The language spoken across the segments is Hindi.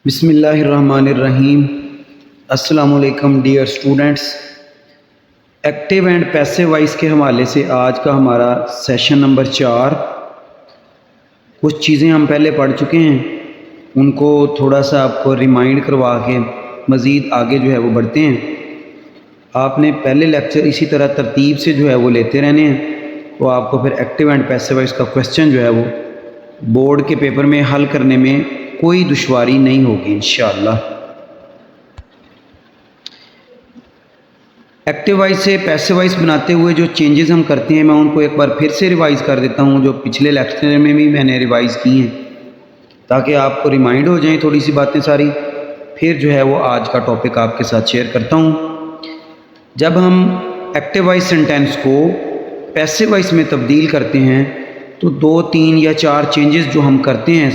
बिस्मिल्लाहिर्रहमानिर्रहीम। अस्सलाम वालेकुम dear students. Active and passive voice के हवाले से आज का हमारा सेशन नंबर 4। कुछ चीज़ें हम पहले पढ़ चुके हैं, उनको थोड़ा सा आपको रिमाइंड करवा के मज़ीद आगे जो है वो बढ़ते हैं। आपने पहले लेक्चर इसी तरह तरतीब से जो है वो लेते रहने हैं, तो आपको फिर एक्टिव एंड पैसिव वॉइस का क्वेश्चन जो है वो बोर्ड के पेपर में हल करने में कोई दुश्वारी नहीं होगी इंशाअल्लाह। एक्टिव वॉइस से पैसिव वॉइस बनाते हुए जो चेंजेस हम करते हैं, मैं उनको एक बार फिर से रिवाइज़ कर देता हूँ, जो पिछले लेक्चर में भी मैंने रिवाइज़ की हैं, ताकि आपको रिमाइंड हो जाएं थोड़ी सी बातें सारी। फिर जो है वो आज का टॉपिक आपके साथ शेयर करता हूँ। जब हम एक्टिव वॉइस सेंटेंस को पैसिव वॉइस में तब्दील करते हैं, तो 2, 3 या 4 चेंजेस जो हम करते हैं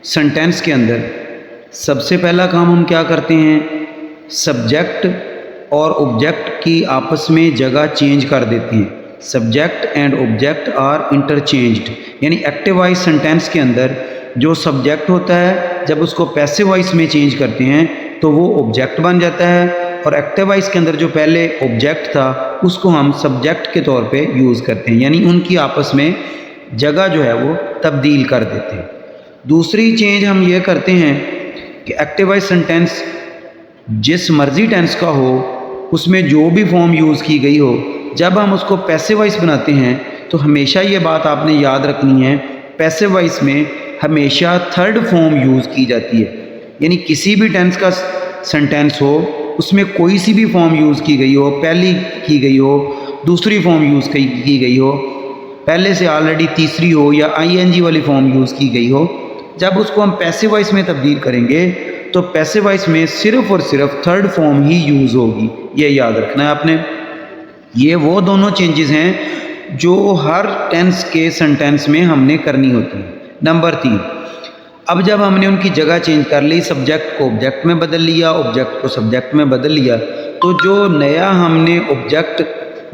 सेंटेंस के अंदर। सबसे पहला काम हम क्या करते हैं, सब्जेक्ट और ऑब्जेक्ट की आपस में जगह चेंज कर देते हैं। Subject and object are interchanged, यानी एक्टिव वॉइस सेंटेंस के अंदर जो सब्जेक्ट होता है, जब उसको पैसिव वॉइस में चेंज करते हैं तो वो ऑब्जेक्ट बन जाता है, और एक्टिव वॉइस के अंदर जो पहले ऑब्जेक्ट था उसको हम सब्जेक्ट के तौर पे यूज़ करते हैं, यानी उनकी आपस में जगह जो है वो तब्दील कर देते हैं। दूसरी चेंज हम ये करते हैं कि एक्टिव वॉइस सेंटेंस जिस मर्जी टेंस का हो, उसमें जो भी फॉर्म यूज़ की गई हो, जब हम उसको पैसिव वॉइस बनाते हैं तो हमेशा ये बात आपने याद रखनी है, पैसिव वॉइस में हमेशा थर्ड फॉर्म यूज़ की जाती है। यानी किसी भी टेंस का सेंटेंस हो, उसमें कोई सी भी फॉर्म यूज़ की गई हो, पहली की गई हो, दूसरी फॉर्म यूज़ की गई हो, पहले से ऑलरेडी तीसरी हो, या आईएनजी वाली फॉर्म यूज़ की गई हो, जब उसको हम पैसिव वॉइस में तब्दील करेंगे तो पैसिव वॉइस में सिर्फ और सिर्फ थर्ड फॉर्म ही यूज़ होगी। ये याद रखना है आपने। ये वो दोनों चेंजेस हैं जो हर टेंस के सेंटेंस में हमने करनी होती है। नंबर 3, अब जब हमने उनकी जगह चेंज कर ली, सब्जेक्ट को ऑब्जेक्ट में बदल लिया, ऑब्जेक्ट को सब्जेक्ट में बदल लिया, तो जो नया हमने ऑब्जेक्ट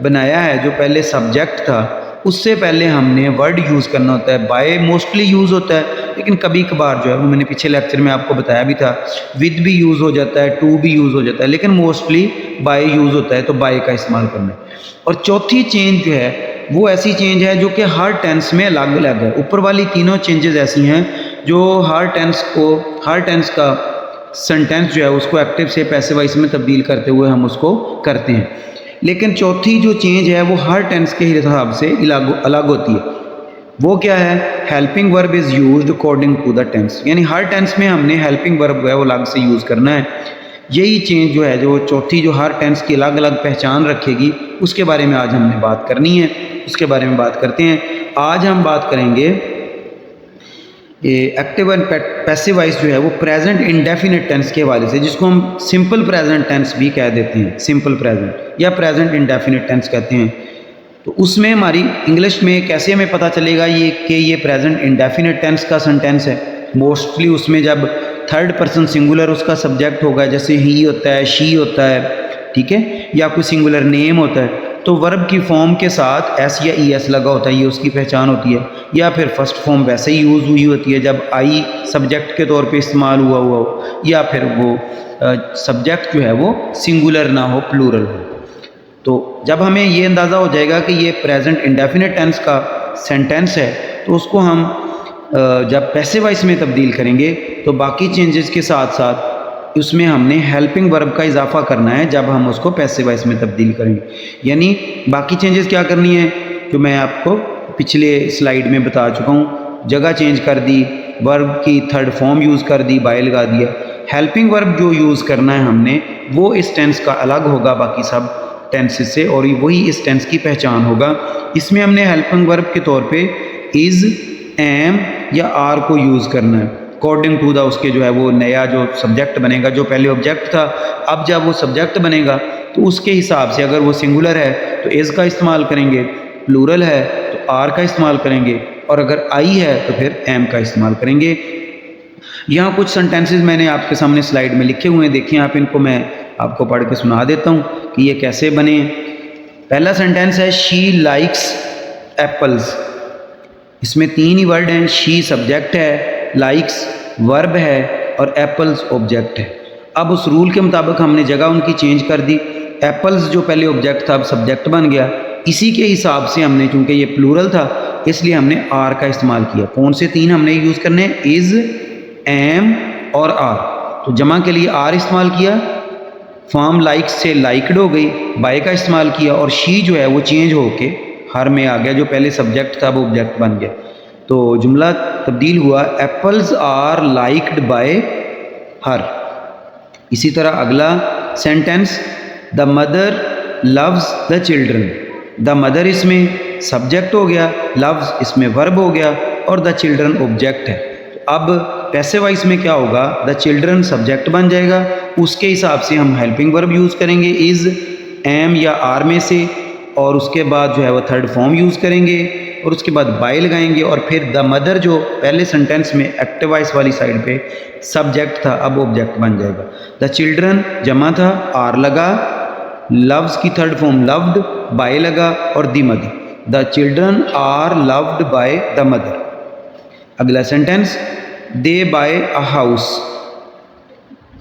बनाया है, जो पहले सब्जेक्ट था, उससे पहले हमने वर्ड यूज़ करना होता है। बाय मोस्टली यूज़ होता है, लेकिन कभी कभार जो है वो मैंने पिछले लेक्चर में आपको बताया भी था, विद भी यूज़ हो जाता है, टू भी यूज़ हो जाता है, लेकिन मोस्टली बाय यूज़ होता है, तो बाय का इस्तेमाल करना है। और चौथी चेंज जो है वो ऐसी चेंज है जो कि हर टेंस में अलग अलग है। ऊपर वाली तीनों चेंजेस ऐसी हैं जो हर टेंस का सेंटेंस जो है उसको एक्टिव से पैसिव वॉइस में तब्दील करते हुए हम उसको करते हैं। लेकिन चौथी जो चेंज है वो हर टेंस के हिसाब से अलग होती है। वो क्या है, helping verb is used according to the tense, यानी हर टेंस में हमने हेल्पिंग वर्ब है वो अलग से यूज़ करना है। यही चेंज जो है, जो चौथी, जो हर टेंस की अलग अलग पहचान रखेगी, उसके बारे में आज हमने बात करनी है। उसके बारे में बात करते हैं। आज हम बात करेंगे एक्टिव एंड पैसिव वॉइस जो है वो प्रेजेंट इंडेफिनिट टेंस के हवाले से, जिसको हम सिंपल प्रेजेंट टेंस भी कह देते हैं, सिंपल प्रेजेंट या प्रेजेंट इंडेफिनिट टेंस कहते हैं। तो उसमें हमारी इंग्लिश में कैसे हमें पता चलेगा ये प्रेजेंट इंडेफिनिट टेंस का सेंटेंस है। मोस्टली उसमें जब थर्ड पर्सन सिंगुलर उसका सब्जेक्ट होगा, जैसे ही होता है, शी होता है, ठीक है, या कोई सिंगुलर नेम होता है, तो वर्ब की फॉर्म के साथ एस या ई एस लगा होता है, ये उसकी पहचान होती है। या फिर फर्स्ट फॉर्म वैसे ही यूज़ हुई होती है जब आई सब्जेक्ट के तौर पे इस्तेमाल हुआ हो, या फिर वो सब्जेक्ट जो है वो सिंगुलर ना हो, प्लूरल हो। तो जब हमें ये अंदाज़ा हो जाएगा कि ये प्रेजेंट इंडेफिनिट टेंस का सेंटेंस है, तो उसको हम जब पैसिव वॉइस में तब्दील करेंगे तो बाकी चेंजेस के साथ साथ उसमें हमने हेल्पिंग वर्ब का इजाफा करना है जब हम उसको पैसिव वॉइस में तब्दील करेंगे। यानी बाकी चेंजेस क्या करनी है, जो मैं आपको पिछले स्लाइड में बता चुका हूँ। जगह चेंज कर दी, वर्ब की थर्ड फॉर्म यूज़ कर दी, बाय लगा दिया। हेल्पिंग वर्ब जो यूज़ करना है हमने, वो इस टेंस का अलग होगा बाकी सब टेंसेस से, और वही इस टेंस की पहचान होगा। इसमें हमने हेल्पिंग वर्ब के तौर पे इज़, एम या आर को यूज़ करना है अकॉर्डिंग टू द उसके जो है वो नया जो सब्जेक्ट बनेगा। जो पहले ऑब्जेक्ट था, अब जब वो सब्जेक्ट बनेगा तो उसके हिसाब से, अगर वो सिंगुलर है तो इज़ का इस्तेमाल करेंगे, प्लूरल है तो आर का इस्तेमाल करेंगे, और अगर आई है तो फिर एम का इस्तेमाल करेंगे। यहाँ कुछ सेंटेंसेस मैंने आपके सामने स्लाइड में लिखे हुए हैं, देखिए आप इनको, मैं आपको पढ़ के सुना देता हूँ कि ये कैसे बने। पहला सेंटेंस है शी लाइक्स एप्पल्स। इसमें 3 ही वर्ड हैं। शी सब्जेक्ट है, लाइक्स वर्ब है, और एप्पल्स ऑब्जेक्ट है। अब उस रूल के मुताबिक हमने जगह उनकी चेंज कर दी। एप्पल्स जो पहले ऑब्जेक्ट था अब सब्जेक्ट बन गया। इसी के हिसाब से हमने, चूँकि ये प्लूरल था इसलिए हमने आर का इस्तेमाल किया। कौन से 3 हमने यूज़ करने हैं? इज़, एम और आर। तो जमा के लिए आर इस्तेमाल किया, फॉर्म लाइक से लाइक्ड हो गई, बाय का इस्तेमाल किया और शी जो है वो चेंज होके हर में आ गया। जो पहले सब्जेक्ट था वो ऑब्जेक्ट बन गया। तो जुमला तब्दील हुआ, apples are liked by her. इसी तरह अगला sentence, the mother loves the children. The mother इसमें सब्जेक्ट हो गया, लव्स इसमें वर्ब हो गया और द चिल्ड्रन ऑब्जेक्ट है। अब पैसिव वॉइस में क्या होगा? द चिल्ड्रन सब्जेक्ट बन जाएगा। उसके हिसाब से हम हेल्पिंग वर्ब यूज़ करेंगे इज़, एम या आर में से, और उसके बाद जो है वो थर्ड फॉर्म यूज़ करेंगे और उसके बाद बाय लगाएंगे। और फिर द मदर जो पहले सेंटेंस में एक्टिव वॉइस वाली साइड पे सब्जेक्ट था अब ऑब्जेक्ट बन जाएगा। द चिल्ड्रन जमा था, आर लगा, लव्स की थर्ड फॉर्म लव्ड, बाय लगा और the mother. The children are loved by the mother. अगला sentence, they buy a house.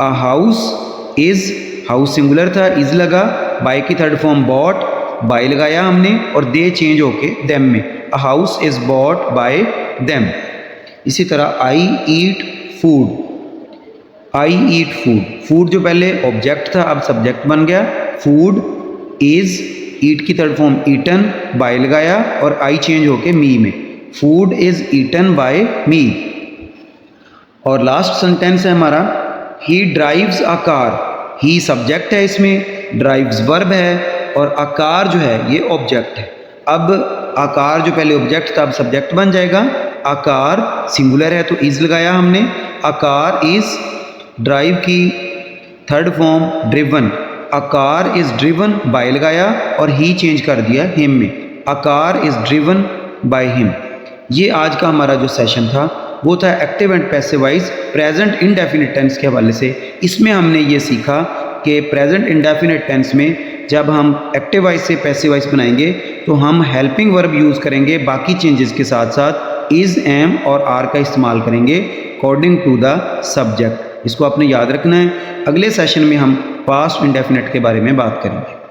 A house is, house singular था, इज़ लगा, बाय की थर्ड फॉर्म बॉट, बाय लगाया हमने और दे चेंज होके देम में। A house is bought by them. इसी तरह I eat food. I eat food, food जो पहले ऑब्जेक्ट था अब सब्जेक्ट बन गया। फूड इज़, ईट की थर्ड फॉर्म ईटन, बाय लगाया और आई चेंज होके मी में। फूड इज़ ईटन बाय मी। और लास्ट सेंटेंस है हमारा, ही drives a car. He subject है इसमें, ड्राइव्स वर्ब है और अ कार जो है ये ऑब्जेक्ट है। अब अ कार जो पहले ऑब्जेक्ट था अब सब्जेक्ट बन जाएगा। अ कार सिंगुलर है तो इज़ लगाया हमने। अ कार इज़, ड्राइव की third form driven, a car is driven, by लगाया और ही चेंज कर दिया हिम में। A car is driven by him. ये आज का हमारा जो सेशन था वो था active and passive voice present indefinite tense के हवाले से। इसमें हमने ये सीखा कि प्रेजेंट इंडेफिनिट टेंस में जब हम एक्टिव वॉइस से पैसिव वॉइस बनाएंगे तो हम हेल्पिंग वर्ब यूज़ करेंगे, बाकी चेंजेस के साथ साथ इज़, एम और आर का इस्तेमाल करेंगे अकॉर्डिंग टू द सब्जेक्ट। इसको आपने याद रखना है। अगले सेशन में हम पास्ट इंडेफिनिट के बारे में बात करेंगे।